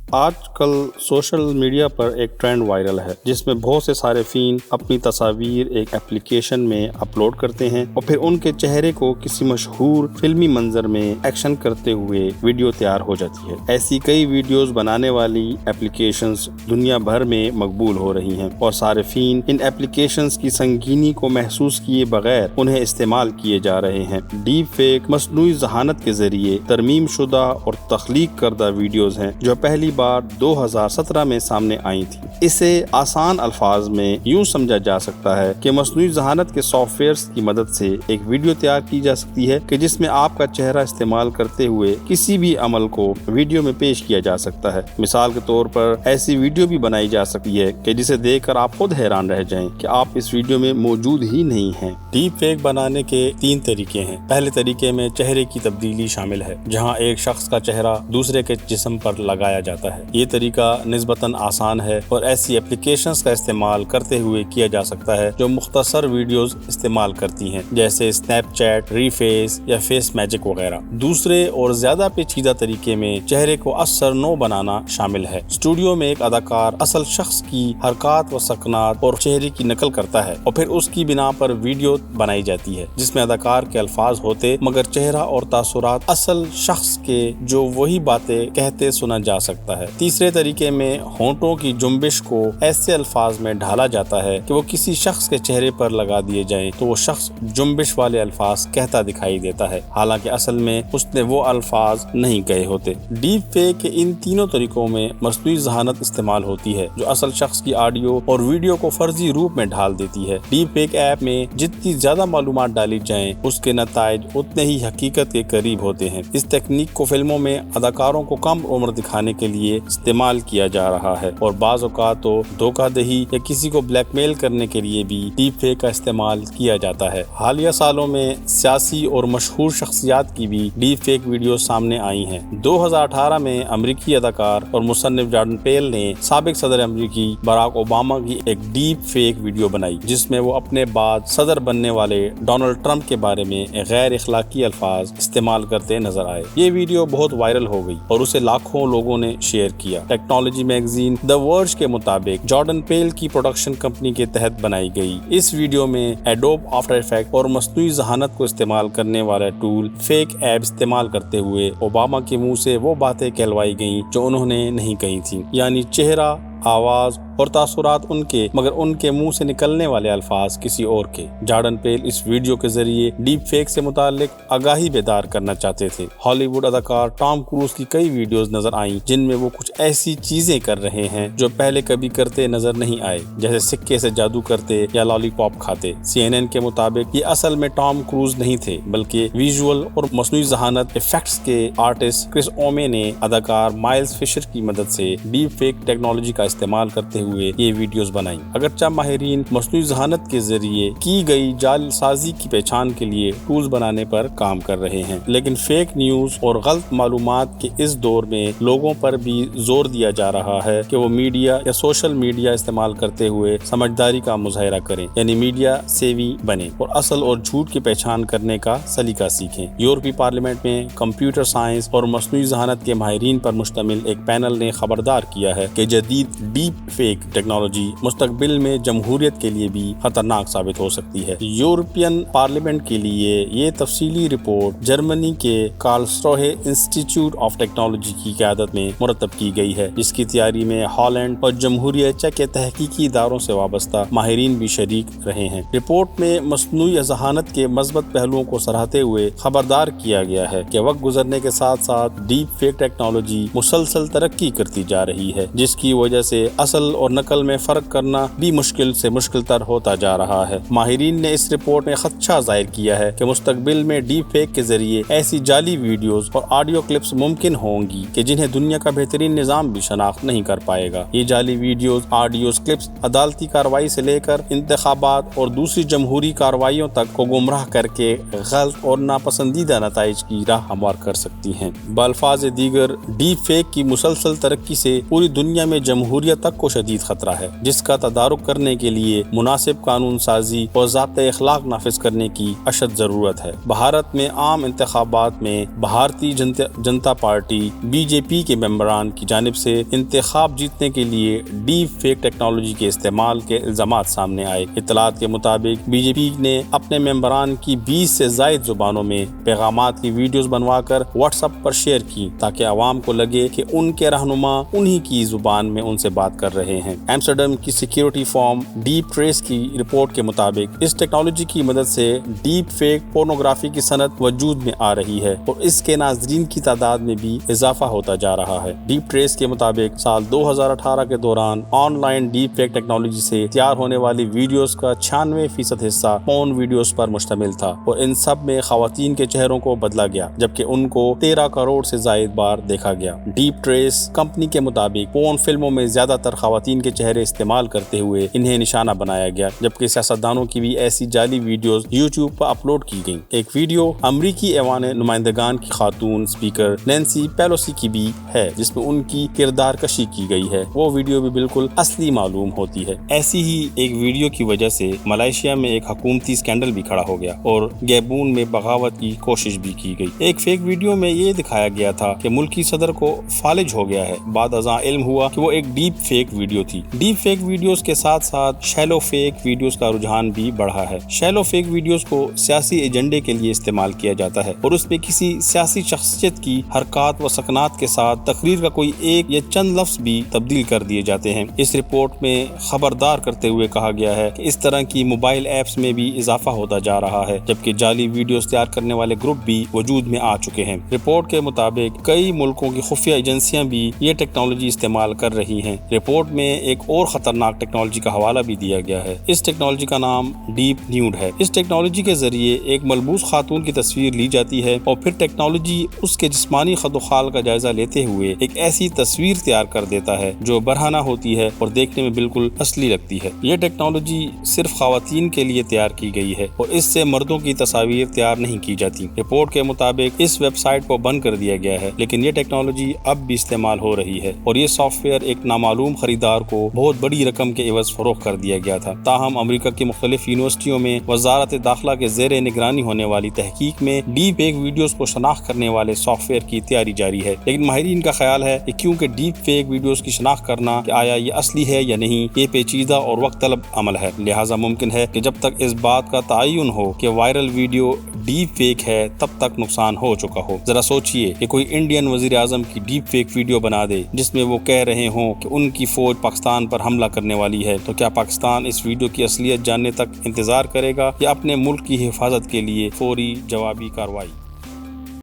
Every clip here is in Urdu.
آج کل سوشل میڈیا پر ایک ٹرینڈ وائرل ہے جس میں بہت سے صارفین اپنی تصاویر ایک اپلیکیشن میں اپلوڈ کرتے ہیں اور پھر ان کے چہرے کو کسی مشہور فلمی منظر میں ایکشن کرتے ہوئے ویڈیو تیار ہو جاتی ہے۔ ایسی کئی ویڈیوز بنانے والی اپلیکیشنز دنیا بھر میں مقبول ہو رہی ہیں اور صارفین ان اپلیکیشنز کی سنگینی کو محسوس کیے بغیر انہیں استعمال کیے جا رہے ہیں۔ ڈیپ فیک مصنوعی ذہانت کے ذریعے ترمیم شدہ اور تخلیق کردہ ویڈیوز ہیں جو پہلی بار 2017 میں سامنے آئی تھی۔ اسے آسان الفاظ میں یوں سمجھا جا سکتا ہے کہ مصنوعی ذہانت کے سافٹ ویئرز کی مدد سے ایک ویڈیو تیار کی جا سکتی ہے کہ جس میں آپ کا چہرہ استعمال کرتے ہوئے کسی بھی عمل کو ویڈیو میں پیش کیا جا سکتا ہے۔ مثال کے طور پر ایسی ویڈیو بھی بنائی جا سکتی ہے کہ جسے دیکھ کر آپ خود حیران رہ جائیں کہ آپ اس ویڈیو میں موجود ہی نہیں ہیں۔ ڈیپ فیک بنانے کے 3 طریقے ہیں۔ پہلے طریقے میں چہرے کی تبدیلی شامل ہے، جہاں ایک شخص کا چہرہ دوسرے کے جسم پر لگایا جاتا ہے۔ یہ طریقہ نسبتاً آسان ہے اور ایسی ایپلیکیشنز کا استعمال کرتے ہوئے کیا جا سکتا ہے جو مختصر ویڈیوز استعمال کرتی ہیں، جیسے اسنیپ چیٹ، ری فیس یا فیس میجک وغیرہ۔ دوسرے اور زیادہ پیچیدہ طریقے میں چہرے کو اثر نو بنانا شامل ہے۔ اسٹوڈیو میں ایک اداکار اصل شخص کی حرکات و سکنات اور چہرے کی نقل کرتا ہے اور پھر اس کی بنا پر ویڈیو بنائی جاتی ہے جس میں اداکار کے الفاظ ہوتے مگر چہرہ اور تاثرات اصل شخص کے جو وہی باتیں کہتے سنا جا سکتا ہے۔ تیسرے طریقے میں ہونٹوں کی جنبش کو ایسے الفاظ میں ڈھالا جاتا ہے کہ وہ کسی شخص کے چہرے پر لگا دیے جائیں تو وہ شخص جنبش والے الفاظ کہتا دکھائی دیتا ہے، حالانکہ اصل میں اس نے وہ الفاظ نہیں کہے ہوتے۔ ڈیپ فیک کے ان تینوں طریقوں میں مصنوعی ذہانت استعمال ہوتی ہے جو اصل شخص کی آڈیو اور ویڈیو کو فرضی روپ میں ڈھال دیتی ہے۔ ڈیپ فیک ایپ میں جتنی زیادہ معلومات ڈالی جائیں اس کے نتائج اتنے ہی حقیقت کے قریب ہوتے ہیں۔ اس تکنیک کو فلموں میں اداکاروں کو کم عمر دکھانے کے لیے استعمال کیا جا رہا ہے اور بعض اوقات تو دھوکہ دہی یا کسی کو بلیک میل کرنے کے لیے بھی ڈیپ فیک کا استعمال کیا جاتا ہے۔ حالیہ سالوں میں سیاسی اور مشہور شخصیات کی بھی ڈیپ فیک ویڈیو سامنے آئی ہیں۔ 2018 میں امریکی اداکار اور مصنف جارڈن پیل نے سابق صدر امریکی براک اوباما کی ایک ڈیپ فیک ویڈیو بنائی جس میں وہ اپنے بعد صدر بننے والے ڈونلڈ ٹرمپ کے بارے میں غیر اخلاقی الفاظ استعمال کرتے نظر آئے۔ یہ ویڈیو بہت وائرل ہو گئی اور اسے لاکھوں لوگوں نے شیئر کیا۔ ٹیکنالوجی میگزین دی ورج کے مطابق جارڈن پیل کی پروڈکشن کمپنی کے تحت بنائی گئی اس ویڈیو میں ایڈوب آفٹر افیکٹ اور مصنوعی ذہانت کو استعمال کرنے والا ٹول فیک ایپ استعمال کرتے ہوئے اوباما کے منہ سے وہ باتیں کہلوائی گئیں جو انہوں نے نہیں کہی تھیں، یعنی چہرہ، آواز اور تاثرات ان کے مگر ان کے منہ سے نکلنے والے الفاظ کسی اور کے۔ جارڈن پیل اس ویڈیو کے ذریعے ڈیپ فیک سے متعلق آگاہی بیدار کرنا چاہتے تھے۔ ہالی ووڈ اداکار ٹام کروز کی کئی ویڈیوز نظر آئیں جن میں وہ کچھ ایسی چیزیں کر رہے ہیں جو پہلے کبھی کرتے نظر نہیں آئے، جیسے سکے سے جادو کرتے یا لالی پاپ کھاتے۔ CNN کے مطابق یہ اصل میں ٹام کروز نہیں تھے بلکہ ویژول اور مصنوعی ذہانت ایفیکٹس کے آرٹسٹ کرس اومے نے اداکار مائلز فشر کی مدد سے ڈیپ فیک ٹیکنالوجی کا استعمال کرتے ہوئے یہ ویڈیوز بنائیں۔ اگرچہ ماہرین مصنوعی ذہانت کے ذریعے کی گئی جعل سازی کی پہچان کے لیے ٹولز بنانے پر کام کر رہے ہیں، لیکن فیک نیوز اور غلط معلومات کے اس دور میں لوگوں پر بھی زور دیا جا رہا ہے کہ وہ میڈیا یا سوشل میڈیا استعمال کرتے ہوئے سمجھداری کا مظاہرہ کریں، یعنی میڈیا سیوی بنیں اور اصل اور جھوٹ کی پہچان کرنے کا سلیقہ سیکھیں۔ یورپی پارلیمنٹ میں کمپیوٹر سائنس اور مصنوعی ذہانت کے ماہرین پر مشتمل ایک پینل نے خبردار کیا ہے کہ جدید ڈیپ فیک ٹیکنالوجی مستقبل میں جمہوریت کے لیے بھی خطرناک ثابت ہو سکتی ہے۔ یورپین پارلیمنٹ کے لیے یہ تفصیلی رپورٹ جرمنی کے کارلسروہے انسٹی ٹیوٹ آف ٹیکنالوجی کی قیادت میں مرتب کی گئی ہے، جس کی تیاری میں ہالینڈ اور جمہوریہ چیک کے تحقیقی اداروں سے وابستہ ماہرین بھی شریک رہے ہیں۔ رپورٹ میں مصنوعی ذہانت کے مثبت پہلوؤں کو سراہتے ہوئے خبردار کیا گیا ہے کہ وقت گزرنے کے ساتھ ساتھ ڈیپ فیک ٹیکنالوجی مسلسل ترقی کرتی جا رہی ہے، جس کی وجہ سے اصل اور نقل میں فرق کرنا بھی مشکل سے مشکل تر ہوتا جا رہا ہے۔ ماہرین نے اس رپورٹ میں خدشہ ظاہر کیا ہے کہ مستقبل میں ڈیپ فیک کے ذریعے ایسی جعلی ویڈیوز اور آڈیو کلپس ممکن ہوں گی کہ جنہیں دنیا کا بہترین نظام بھی شناخت نہیں کر پائے گا۔ یہ جعلی ویڈیوز، آڈیوز، کلپس عدالتی کارروائی سے لے کر انتخابات اور دوسری جمہوری کارروائیوں تک کو گمراہ کر کے غلط اور ناپسندیدہ نتائج کی راہ ہموار کر سکتی ہیں۔ بالفاظ دیگر ڈیپ فیک کی مسلسل ترقی سے پوری دنیا میں جمہوریت تک کو شدید شدید خطرہ ہے، جس کا تدارک کرنے کے لیے مناسب قانون سازی اور ضابطۂ اخلاق نافذ کرنے کی اشد ضرورت ہے۔ بھارت میں عام انتخابات میں بھارتی جنتا پارٹی BJP کے ممبران کی جانب سے انتخاب جیتنے کے لیے ڈیپ فیک ٹیکنالوجی کے استعمال کے الزامات سامنے آئے۔ اطلاعات کے مطابق BJP نے اپنے ممبران کی 20 سے زائد زبانوں میں پیغامات کی ویڈیوز بنوا کر واٹس ایپ پر شیئر کی تاکہ عوام کو لگے کہ ان کے رہنما انہی کی زبان میں ان سے بات کر رہے ہیں۔ ایمسٹرڈم کی سیکیورٹی فرم ڈیپ ٹریس کی رپورٹ کے مطابق اس ٹیکنالوجی کی مدد سے ڈیپ فیک پورنوگرافی کی صنعت وجود میں آ رہی ہے اور اس کے ناظرین کی تعداد میں بھی اضافہ ہوتا جا رہا ہے۔ ڈیپ ٹریس کے مطابق سال 2018 کے دوران on line deep fake technology سے تیار ہونے والی ویڈیوز کا 96% حصہ پورن ویڈیوز پر مشتمل تھا اور ان سب میں خواتین کے چہروں کو بدلا گیا جبکہ ان کو 13 کروڑ سے زائد بار دیکھا گیا۔ ڈیپ ٹریس کمپنی کے مطابق پورن فلموں میں زیادہ تر خواتین کے چہرے استعمال کرتے ہوئے انہیں نشانہ بنایا گیا جبکہ سیاستدانوں کی بھی ایسی جعلی ویڈیوز YouTube پر اپلوڈ کی گئیں۔ ایک ویڈیو امریکی ایوان نمائندگان کی خاتون اسپیکر نینسی پیلوسی کی بھی ہے جس میں ان کی کردار کشی کی گئی ہے۔ وہ ویڈیو بھی بالکل اصلی معلوم ہوتی ہے۔ ایسی ہی ایک ویڈیو کی وجہ سے ملائیشیا میں ایک حکومتی اسکینڈل بھی کھڑا ہو گیا اور گیبون میں بغاوت کی کوشش بھی کی گئی۔ ایک فیک ویڈیو میں یہ دکھایا گیا تھا کہ ملکی صدر کو فالج ہو گیا ہے، بعد ازاں علم ہوا کہ وہ ایک ڈیپ فیک ویڈیو تھی۔ ڈیپ فیک ویڈیوز کے ساتھ ساتھ شیلو فیک ویڈیوز کا رجحان بھی بڑھا ہے۔ شیلو فیک ویڈیوز کو سیاسی ایجنڈے کے لیے استعمال کیا جاتا ہے اور اس میں کسی سیاسی شخصیت کی حرکات و سکنات کے ساتھ تقریر کا کوئی ایک یا چند لفظ بھی تبدیل کر دیے جاتے ہیں۔ اس رپورٹ میں خبردار کرتے ہوئے کہا گیا ہے کہ اس طرح کی موبائل ایپس میں بھی اضافہ ہوتا جا رہا ہے جبکہ جعلی ویڈیوز تیار کرنے والے گروپ بھی وجود میں آ چکے ہیں۔ رپورٹ کے مطابق کئی ملکوں کی خفیہ ایجنسیاں بھی یہ ٹیکنالوجی استعمال کر رہی ہیں۔ رپورٹ میں ایک اور خطرناک ٹیکنالوجی کا حوالہ بھی دیا گیا ہے۔ اس ٹیکنالوجی کا نام ڈیپ نیوڈ ہے۔ اس ٹیکنالوجی کے ذریعے ایک ملبوس خاتون کی تصویر لی جاتی ہے اور پھر ٹیکنالوجی اس کے جسمانی خد و خال کا جائزہ لیتے ہوئے ایک ایسی تصویر تیار کر دیتا ہے جو برہنہ ہوتی ہے اور دیکھنے میں بالکل اصلی لگتی ہے۔ یہ ٹیکنالوجی صرف خواتین کے لیے تیار کی گئی ہے اور اس سے مردوں کی تصاویر تیار نہیں کی جاتی۔ رپورٹ کے مطابق اس ویب سائٹ کو بند کر دیا گیا ہے لیکن یہ ٹیکنالوجی اب بھی استعمال ہو رہی ہے اور یہ سافٹ ویئر ایک نامعلوم خریدار کو بہت بڑی رقم کے عوض فروخت کر دیا گیا تھا۔ تاہم امریکہ کی مختلف یونیورسٹیوں میں وزارت داخلہ کے زیر نگرانی ہونے والی تحقیق میں ڈیپ فیک ویڈیوز کو شناخت کرنے والے سافٹ ویئر کی تیاری جاری ہے، لیکن ماہرین کا خیال ہے کہ کیونکہ ڈیپ فیک ویڈیوز کی شناخت کرنا کہ آیا یہ اصلی ہے یا نہیں، یہ پیچیدہ اور وقت طلب عمل ہے، لہٰذا ممکن ہے کہ جب تک اس بات کا تعین ہو کہ وائرل ویڈیو ڈیپ فیک ہے تب تک نقصان ہو چکا ہو۔ ذرا سوچئے کہ کوئی انڈین وزیر اعظم کی ڈیپ فیک ویڈیو بنا دے جس میں وہ کہہ رہے ہوں کہ ان کی فوج پاکستان پر حملہ کرنے والی ہے، تو کیا پاکستان اس ویڈیو کی اصلیت جاننے تک انتظار کرے گا یا اپنے ملک کی حفاظت کے لیے فوری جوابی کارروائی؟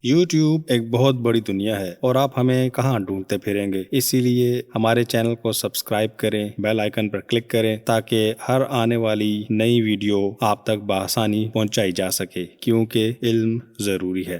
یوٹیوب ایک بہت بڑی دنیا ہے اور آپ ہمیں کہاں ڈھونڈتے پھریں گے، اسی لیے ہمارے چینل کو سبسکرائب کریں، بیل آئیکن پر کلک کریں تاکہ ہر آنے والی نئی ویڈیو آپ تک بآسانی پہنچائی جا سکے، کیونکہ علم ضروری ہے۔